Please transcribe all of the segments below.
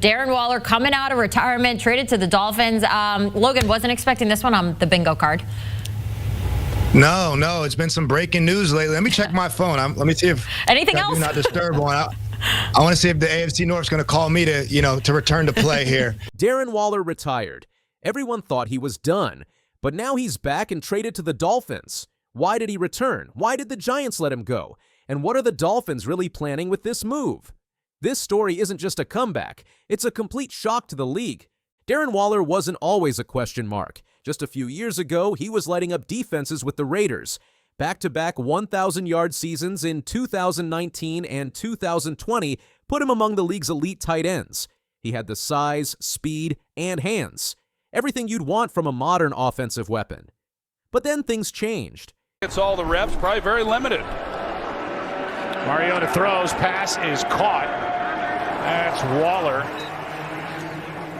Darren Waller coming out of retirement, traded to the Dolphins. Logan, wasn't expecting this one on the bingo card. No, it's been some breaking news lately. Let me check my phone. Let me see if anything else. Do not disturb one. I want to see if the AFC North's going to call me to return to play here. Darren Waller retired. Everyone thought he was done, but now he's back and traded to the Dolphins. Why did he return? Why did the Giants let him go? And what are the Dolphins really planning with this move? This story isn't just a comeback, it's a complete shock to the league. Darren Waller wasn't always a question mark. Just a few years ago, he was lighting up defenses with the Raiders. Back-to-back 1,000-yard seasons in 2019 and 2020 put him among the league's elite tight ends. He had the size, speed, and hands. Everything you'd want from a modern offensive weapon. But then things changed. It's all the reps, probably very limited. Mariota throws, pass is caught. That's Waller.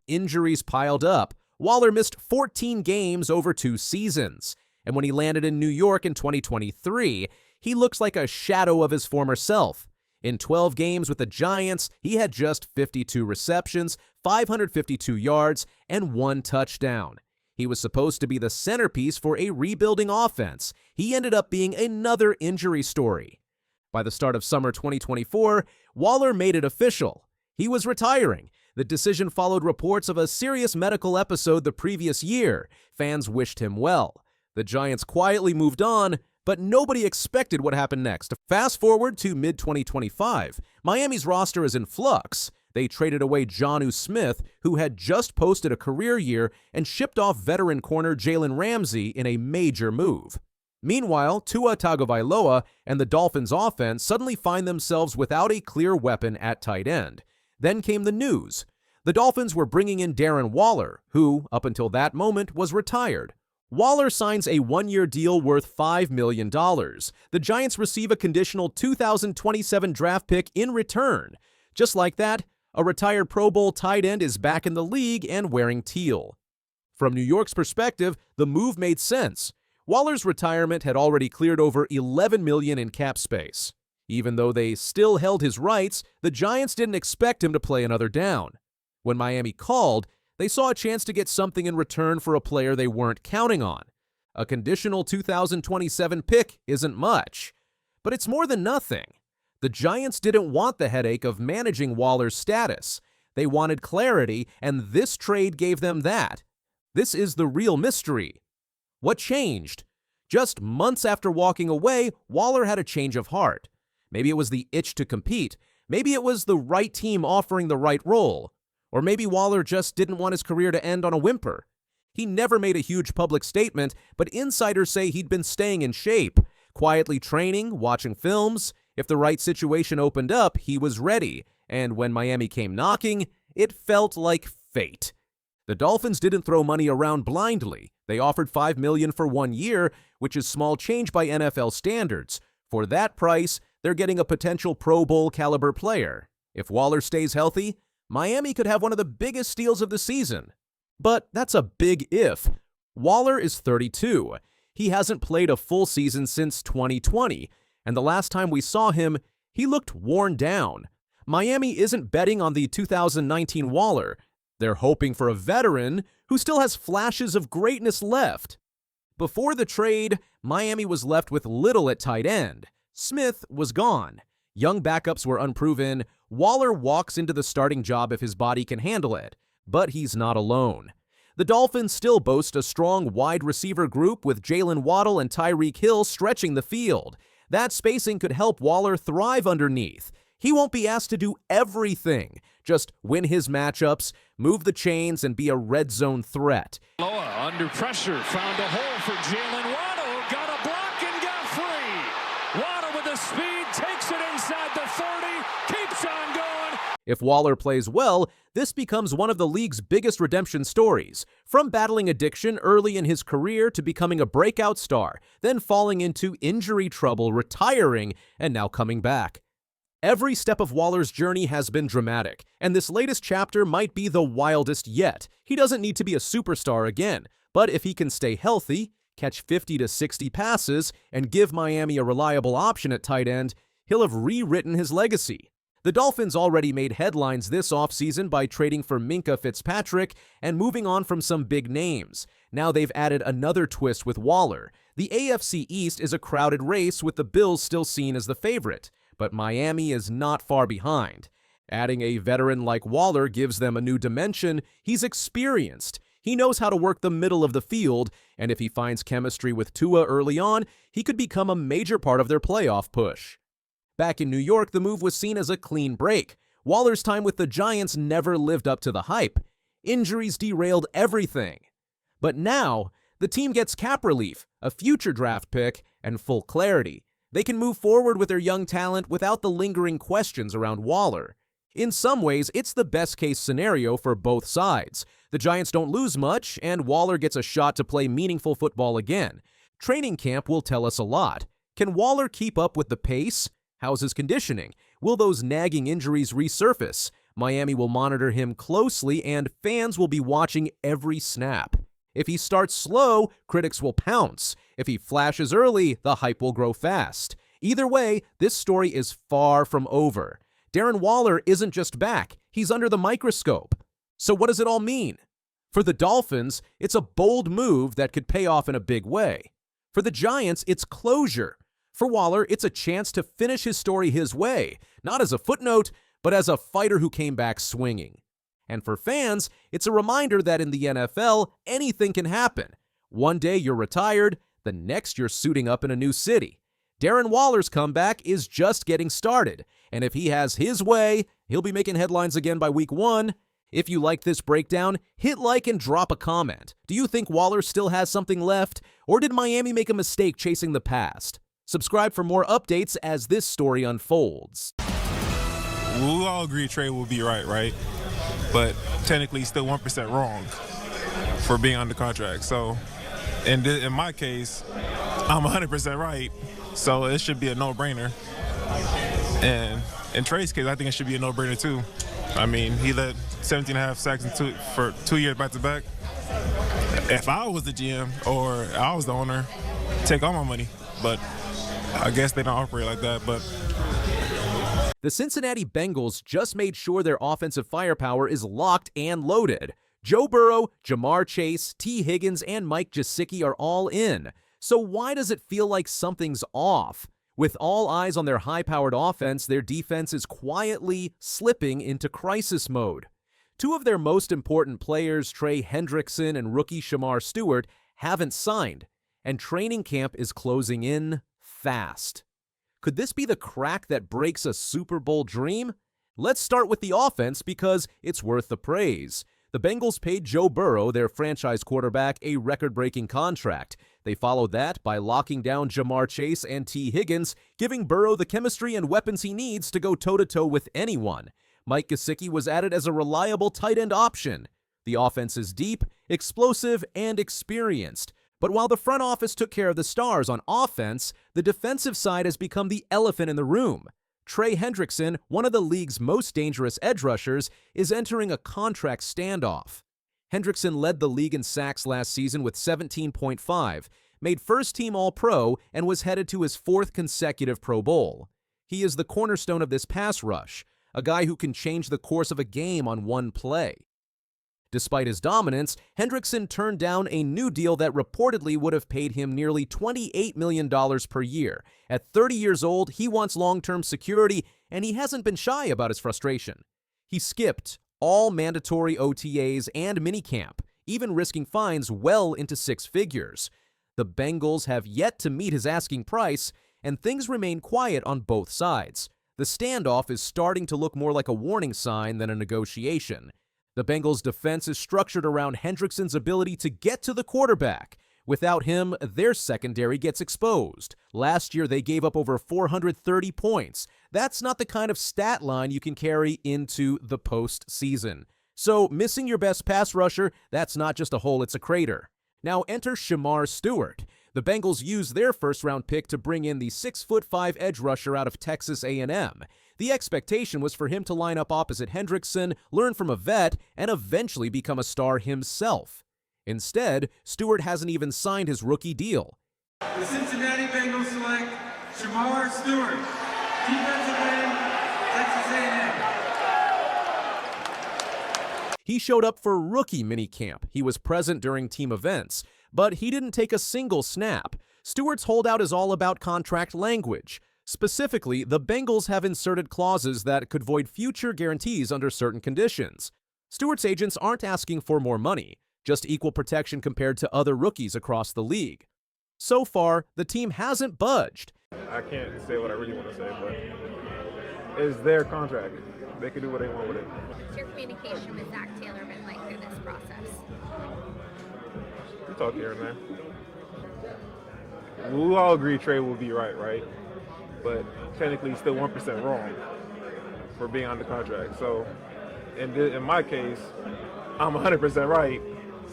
Injuries piled up. Waller missed 14 games over 2 seasons. And when he landed in New York in 2023, he looks like a shadow of his former self. In 12 games with the Giants, he had just 52 receptions, 552 yards, and 1 touchdown. He was supposed to be the centerpiece for a rebuilding offense. He ended up being another injury story. By the start of summer 2024, Waller made it official. He was retiring. The decision followed reports of a serious medical episode the previous year. Fans wished him well. The Giants quietly moved on, but nobody expected what happened next. Fast forward to mid-2025. Miami's roster is in flux. They traded away Jonnu Smith, who had just posted a career year, and shipped off veteran corner Jalen Ramsey in a major move. Meanwhile, Tua Tagovailoa and the Dolphins' offense suddenly find themselves without a clear weapon at tight end. Then came the news. The Dolphins were bringing in Darren Waller, who, up until that moment, was retired. Waller signs a 1-year deal worth $5 million. The Giants receive a conditional 2027 draft pick in return. Just like that, a retired Pro Bowl tight end is back in the league and wearing teal. From New York's perspective, the move made sense. Waller's retirement had already cleared over $11 million in cap space. Even though they still held his rights, the Giants didn't expect him to play another down. When Miami called, they saw a chance to get something in return for a player they weren't counting on. A conditional 2027 pick isn't much, but it's more than nothing. The Giants didn't want the headache of managing Waller's status. They wanted clarity, and this trade gave them that. This is the real mystery. What changed? Just months after walking away, Waller had a change of heart. Maybe it was the itch to compete. Maybe it was the right team offering the right role. Or maybe Waller just didn't want his career to end on a whimper. He never made a huge public statement, but insiders say he'd been staying in shape, quietly training, watching films. If the right situation opened up, he was ready. And when Miami came knocking, it felt like fate. The Dolphins didn't throw money around blindly. They offered $5 million for 1 year, which is small change by NFL standards. For that price, they're getting a potential Pro Bowl caliber player. If Waller stays healthy, Miami could have one of the biggest steals of the season. But that's a big if. Waller is 32. He hasn't played a full season since 2020, and the last time we saw him, he looked worn down. Miami isn't betting on the 2019 Waller. They're hoping for a veteran who still has flashes of greatness left. Before the trade, Miami was left with little at tight end. Smith was gone. Young backups were unproven. Waller walks into the starting job if his body can handle it, but he's not alone. The Dolphins still boast a strong wide receiver group with Jalen Waddle and Tyreek Hill stretching the field. That spacing could help Waller thrive underneath. He won't be asked to do everything, just win his matchups, move the chains, and be a red zone threat. Loa under pressure, found a hole for Jalen Waddle, got a block and got free. Waddle with the speed, takes it inside the 30, keeps on going. If Waller plays well, this becomes one of the league's biggest redemption stories. From battling addiction early in his career to becoming a breakout star, then falling into injury trouble, retiring, and now coming back. Every step of Waller's journey has been dramatic, and this latest chapter might be the wildest yet. He doesn't need to be a superstar again, but if he can stay healthy, catch 50 to 60 passes, and give Miami a reliable option at tight end, he'll have rewritten his legacy. The Dolphins already made headlines this offseason by trading for Minkah Fitzpatrick and moving on from some big names. Now they've added another twist with Waller. The AFC East is a crowded race with the Bills still seen as the favorite, but Miami is not far behind. Adding a veteran like Waller gives them a new dimension. He's experienced. He knows how to work the middle of the field, and if he finds chemistry with Tua early on, he could become a major part of their playoff push. Back in New York, the move was seen as a clean break. Waller's time with the Giants never lived up to the hype. Injuries derailed everything. But now, the team gets cap relief, a future draft pick, and full clarity. They can move forward with their young talent without the lingering questions around Waller. In some ways, it's the best-case scenario for both sides. The Giants don't lose much, and Waller gets a shot to play meaningful football again. Training camp will tell us a lot. Can Waller keep up with the pace? How's his conditioning? Will those nagging injuries resurface? Miami will monitor him closely, and fans will be watching every snap. If he starts slow, critics will pounce. If he flashes early, the hype will grow fast. Either way, this story is far from over. Darren Waller isn't just back, he's under the microscope. So what does it all mean? For the Dolphins, it's a bold move that could pay off in a big way. For the Giants, it's closure. For Waller, it's a chance to finish his story his way, not as a footnote, but as a fighter who came back swinging. And for fans, it's a reminder that in the NFL, anything can happen. One day you're retired, the next you're suiting up in a new city. Darren Waller's comeback is just getting started, and if he has his way, he'll be making headlines again by week 1. If you like this breakdown, hit like and drop a comment. Do you think Waller still has something left, or did Miami make a mistake chasing the past? Subscribe for more updates as this story unfolds. We all agree trade will be right? But technically still 1% wrong for being under contract. So in my case, I'm 100% right. So it should be a no-brainer. And in Trey's case, I think it should be a no-brainer too. I mean, he led 17.5 sacks for 2 years back-to-back. If I was the GM or I was the owner, take all my money. But I guess they don't operate like that. But the Cincinnati Bengals just made sure their offensive firepower is locked and loaded. Joe Burrow, Jamar Chase, T. Higgins, and Mike Gesicki are all in. So why does it feel like something's off? With all eyes on their high-powered offense, their defense is quietly slipping into crisis mode. Two of their most important players, Trey Hendrickson and rookie Shamar Stewart, haven't signed, and training camp is closing in fast. Could this be the crack that breaks a Super Bowl dream? Let's start with the offense because it's worth the praise. The Bengals paid Joe Burrow, their franchise quarterback, a record-breaking contract. They followed that by locking down Jamar Chase and T. Higgins, giving Burrow the chemistry and weapons he needs to go toe-to-toe with anyone. Mike Gesicki was added as a reliable tight end option. The offense is deep, explosive, and experienced. But while the front office took care of the stars on offense, the defensive side has become the elephant in the room. Trey Hendrickson, one of the league's most dangerous edge rushers, is entering a contract standoff. Hendrickson led the league in sacks last season with 17.5, made first-team All-Pro, and was headed to his 4th consecutive Pro Bowl. He is the cornerstone of this pass rush, a guy who can change the course of a game on one play. Despite his dominance, Hendrickson turned down a new deal that reportedly would have paid him nearly $28 million per year. At 30 years old, he wants long-term security, and he hasn't been shy about his frustration. He skipped all mandatory OTAs and minicamp, even risking fines well into 6 figures. The Bengals have yet to meet his asking price, and things remain quiet on both sides. The standoff is starting to look more like a warning sign than a negotiation. The Bengals' defense is structured around Hendrickson's ability to get to the quarterback. Without him, their secondary gets exposed. Last year, they gave up over 430 points. That's not the kind of stat line you can carry into the postseason. So, missing your best pass rusher, that's not just a hole, it's a crater. Now enter Shamar Stewart. The Bengals used their first-round pick to bring in the 6'5" edge rusher out of Texas A&M. The expectation was for him to line up opposite Hendrickson, learn from a vet, and eventually become a star himself. Instead, Stewart hasn't even signed his rookie deal. The Cincinnati Bengals select Shamar Stewart, defensive end, Texas He showed up for rookie minicamp. He was present during team events, but he didn't take a single snap. Stewart's holdout is all about contract language. Specifically, the Bengals have inserted clauses that could void future guarantees under certain conditions. Stewart's agents aren't asking for more money, just equal protection compared to other rookies across the league. So far, the team hasn't budged. I can't say what I really want to say, but it's their contract. They can do what they want with it. What's your communication with Zach Taylor been like through this process? We talk here and there. We all agree Trey will be right? But technically, he's still 1% wrong for being under contract. So, in my case, I'm 100% right.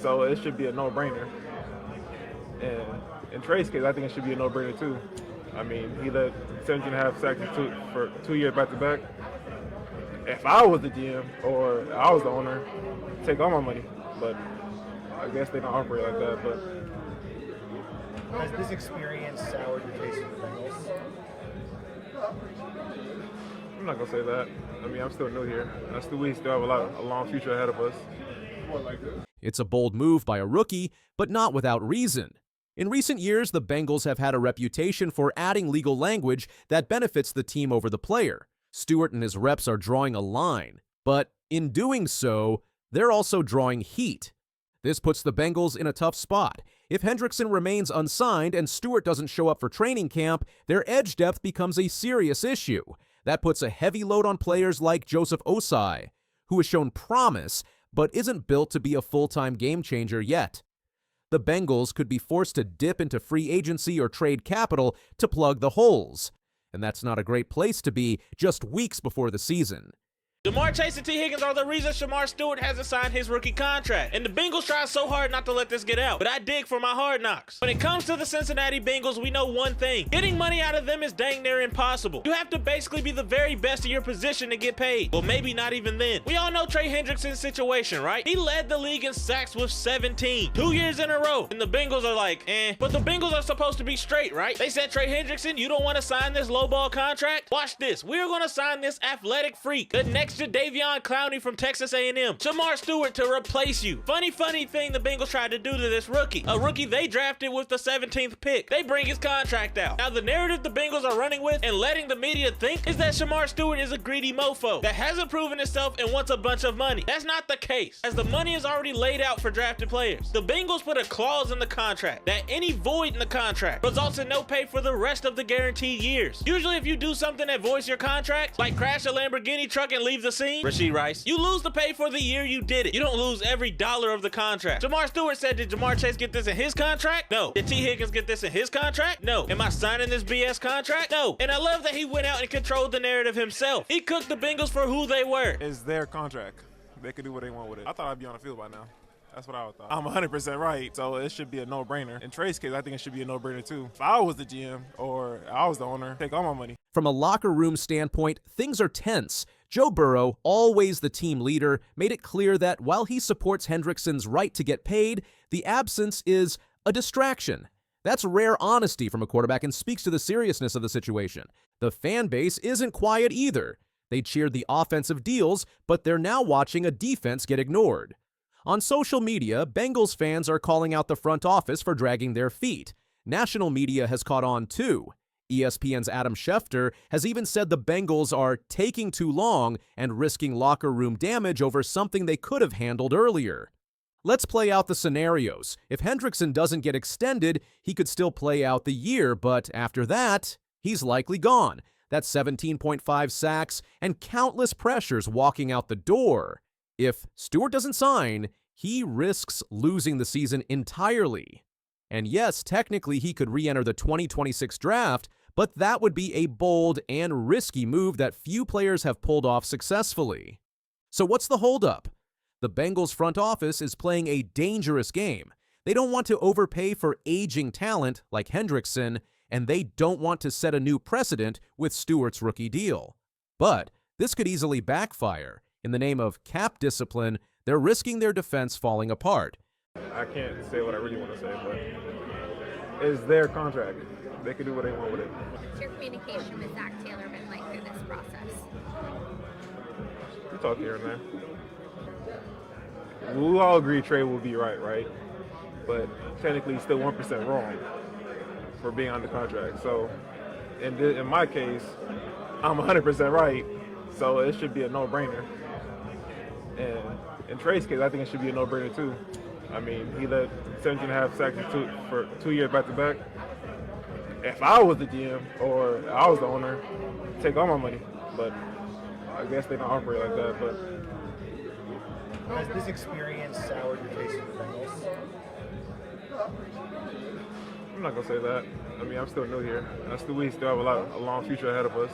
So it should be a no-brainer. And in Trey's case, I think it should be a no-brainer too. I mean, he led 17.5 sacks for 2 years back-to-back. If I was the GM or I was the owner, take all my money. But I guess they don't operate like that. But has this experience soured your taste in the Bengals? I'm not gonna say that. I mean, I'm still new here. We still have a long future ahead of us. It's a bold move by a rookie, but not without reason. In recent years, the Bengals have had a reputation for adding legal language that benefits the team over the player. Stewart and his reps are drawing a line, but in doing so, they're also drawing heat. This puts the Bengals in a tough spot. If Hendrickson remains unsigned and Stewart doesn't show up for training camp, their edge depth becomes a serious issue. That puts a heavy load on players like Joseph Osai, who has shown promise but isn't built to be a full-time game changer yet. The Bengals could be forced to dip into free agency or trade capital to plug the holes. And that's not a great place to be just weeks before the season. Jamar Chase and T. Higgins are the reason Shamar Stewart hasn't signed his rookie contract. And the Bengals try so hard not to let this get out. But I dig for my hard knocks. When it comes to the Cincinnati Bengals, we know one thing. Getting money out of them is dang near impossible. You have to basically be the very best of your position to get paid. Well, maybe not even then. We all know Trey Hendrickson's situation, right? He led the league in sacks with 17. 2 years in a row. And the Bengals are like, eh. But the Bengals are supposed to be straight, right? They said, Trey Hendrickson, you don't want to sign this lowball contract? Watch this. We're going to sign this athletic freak. The next Davion Clowney from Texas A&M. Shamar Stewart to replace you. Funny thing the Bengals tried to do to this rookie. A rookie they drafted with the 17th pick. They bring his contract out. Now the narrative the Bengals are running with and letting the media think is that Shamar Stewart is a greedy mofo that hasn't proven himself and wants a bunch of money. That's not the case, as the money is already laid out for drafted players. The Bengals put a clause in the contract that any void in the contract results in no pay for the rest of the guaranteed years. Usually if you do something that voids your contract, like crash a Lamborghini truck and leave the scene, Rashee Rice, you lose the pay for the year you did it. You don't lose every dollar of the contract. Jamar Stewart said, did Jamar Chase get this in his contract? No. Did T. Higgins get this in his contract? No. Am I signing this BS contract? No. And I love that he went out and controlled the narrative himself. He cooked the Bengals for who they were. It's their contract. They can do what they want with it. I thought I'd be on the field by now. That's what I thought. I'm 100% right, so it should be a no-brainer. In Trey's case, I think it should be a no-brainer too. If I was the GM or I was the owner, take all my money. From a locker room standpoint, things are tense. Joe Burrow, always the team leader, made it clear that while he supports Hendrickson's right to get paid, the absence is a distraction. That's rare honesty from a quarterback and speaks to the seriousness of the situation. The fan base isn't quiet either. They cheered the offensive deals, but they're now watching a defense get ignored. On social media, Bengals fans are calling out the front office for dragging their feet. National media has caught on too. ESPN's Adam Schefter has even said the Bengals are taking too long and risking locker room damage over something they could have handled earlier. Let's play out the scenarios. If Hendrickson doesn't get extended, he could still play out the year, but after that, he's likely gone. That's 17.5 sacks and countless pressures walking out the door. If Stewart doesn't sign, he risks losing the season entirely. And yes, technically he could re-enter the 2026 draft, but that would be a bold and risky move that few players have pulled off successfully. So what's the holdup? The Bengals front office is playing a dangerous game. They don't want to overpay for aging talent like Hendrickson, and they don't want to set a new precedent with Stewart's rookie deal. But this could easily backfire. In the name of cap discipline, they're risking their defense falling apart. I can't say what I really want to say, but it's their contract. They can do what they want with it. What's your communication with Zach Taylor been like through this process? We talk here and there. We all agree Trey will be right? But technically he's still 1% wrong for being under contract. So in my case, I'm 100% right, so it should be a no-brainer. And in Trey's case, I think it should be a no-brainer too. I mean, he led 17.5 sacks for 2 years back-to-back. If I was the GM or I was the owner, I'd take all my money. But I guess they don't operate like that. But Has this experience soured your taste in the Bengals? I'm not gonna say that. I mean, I'm still new here. We still have a long future ahead of us.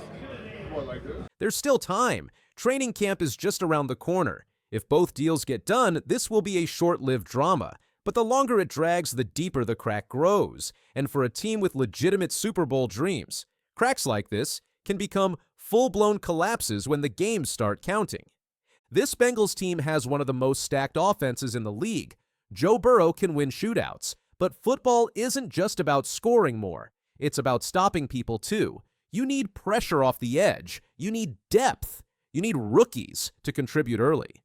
There's still time. Training camp is just around the corner. If both deals get done, this will be a short-lived drama. But the longer it drags, the deeper the crack grows. And for a team with legitimate Super Bowl dreams, cracks like this can become full-blown collapses when the games start counting. This Bengals team has one of the most stacked offenses in the league. Joe Burrow can win shootouts, but football isn't just about scoring more. It's about stopping people too. You need pressure off the edge. You need depth. You need rookies to contribute early.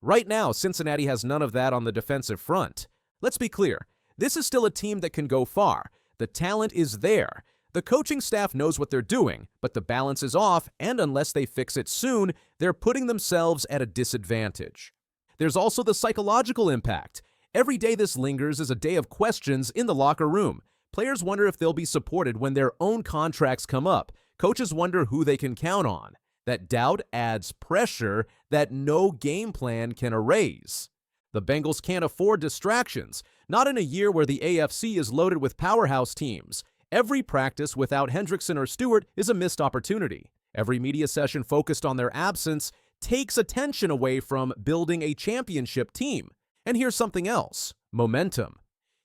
Right now, Cincinnati has none of that on the defensive front. Let's be clear. This is still a team that can go far. The talent is there. The coaching staff knows what they're doing, but the balance is off, and unless they fix it soon, they're putting themselves at a disadvantage. There's also the psychological impact. Every day this lingers is a day of questions in the locker room. Players wonder if they'll be supported when their own contracts come up. Coaches wonder who they can count on. That doubt adds pressure that no game plan can erase. The Bengals can't afford distractions, not in a year where the AFC is loaded with powerhouse teams. Every practice without Hendrickson or Stewart is a missed opportunity. Every media session focused on their absence takes attention away from building a championship team. And here's something else: momentum.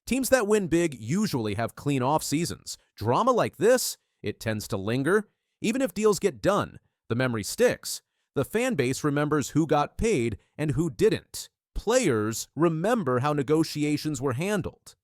Teams that win big usually have clean off seasons. Drama like this, it tends to linger. Even if deals get done, the memory sticks. The fan base remembers who got paid and who didn't. Players remember how negotiations were handled.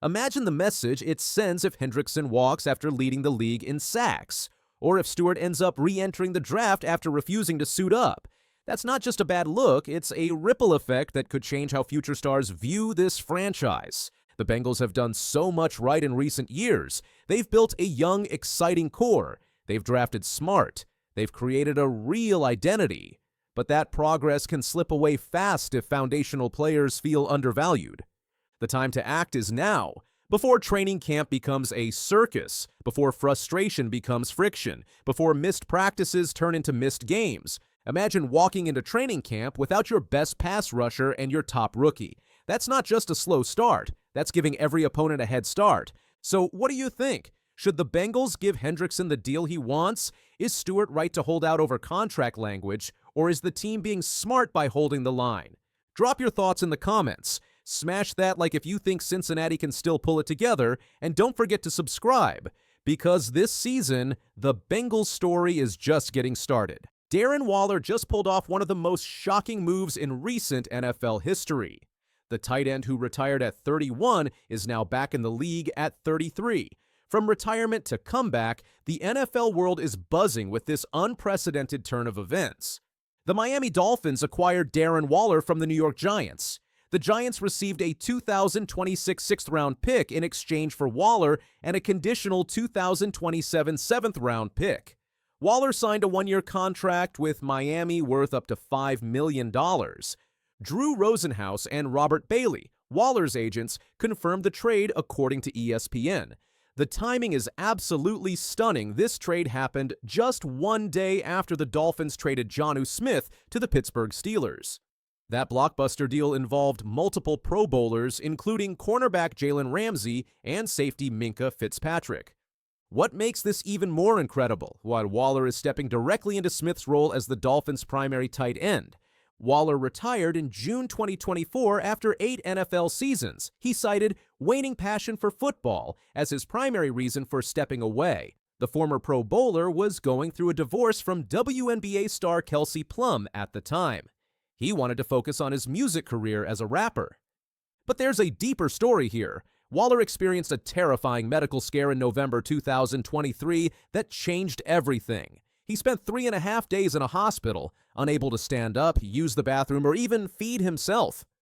Imagine the message it sends if Hendrickson walks after leading the league in sacks, or if Stewart ends up re-entering the draft after refusing to suit up. That's not just a bad look, it's a ripple effect that could change how future stars view this franchise. The Bengals have done so much right in recent years. They've built a young, exciting core. They've drafted smart. They've created a real identity. But that progress can slip away fast if foundational players feel undervalued. The time to act is now, before training camp becomes a circus, before frustration becomes friction, before missed practices turn into missed games. Imagine walking into training camp without your best pass rusher and your top rookie. That's not just a slow start. That's giving every opponent a head start. So what do you think? Should the Bengals give Hendrickson the deal he wants? Is Stewart right to hold out over contract language? Or is the team being smart by holding the line? Drop your thoughts in the comments. Smash that like if you think Cincinnati can still pull it together, and don't forget to subscribe, because this season, the Bengals story is just getting started. Darren Waller just pulled off one of the most shocking moves in recent NFL history. The tight end who retired at 31 is now back in the league at 33. From retirement to comeback, the NFL world is buzzing with this unprecedented turn of events. The Miami Dolphins acquired Darren Waller from the New York Giants. The Giants received a 2026 sixth-round pick in exchange for Waller and a conditional 2027 seventh-round pick. Waller signed a one-year contract with Miami worth up to $5 million. Drew Rosenhaus and Robert Bailey, Waller's agents, confirmed the trade according to ESPN. The timing is absolutely stunning. This trade happened just one day after the Dolphins traded Jonnu Smith to the Pittsburgh Steelers. That blockbuster deal involved multiple Pro Bowlers, including cornerback Jalen Ramsey and safety Minkah Fitzpatrick. What makes this even more incredible? While Waller is stepping directly into Smith's role as the Dolphins' primary tight end. Waller retired in June 2024 after 8 NFL seasons. He cited waning passion for football as his primary reason for stepping away. The former Pro Bowler was going through a divorce from WNBA star Kelsey Plum at the time. He wanted to focus on his music career as a rapper. But there's a deeper story here. Waller experienced a terrifying medical scare in November 2023 that changed everything. He spent 3.5 days in a hospital, unable to stand up, use the bathroom, or even feed himself.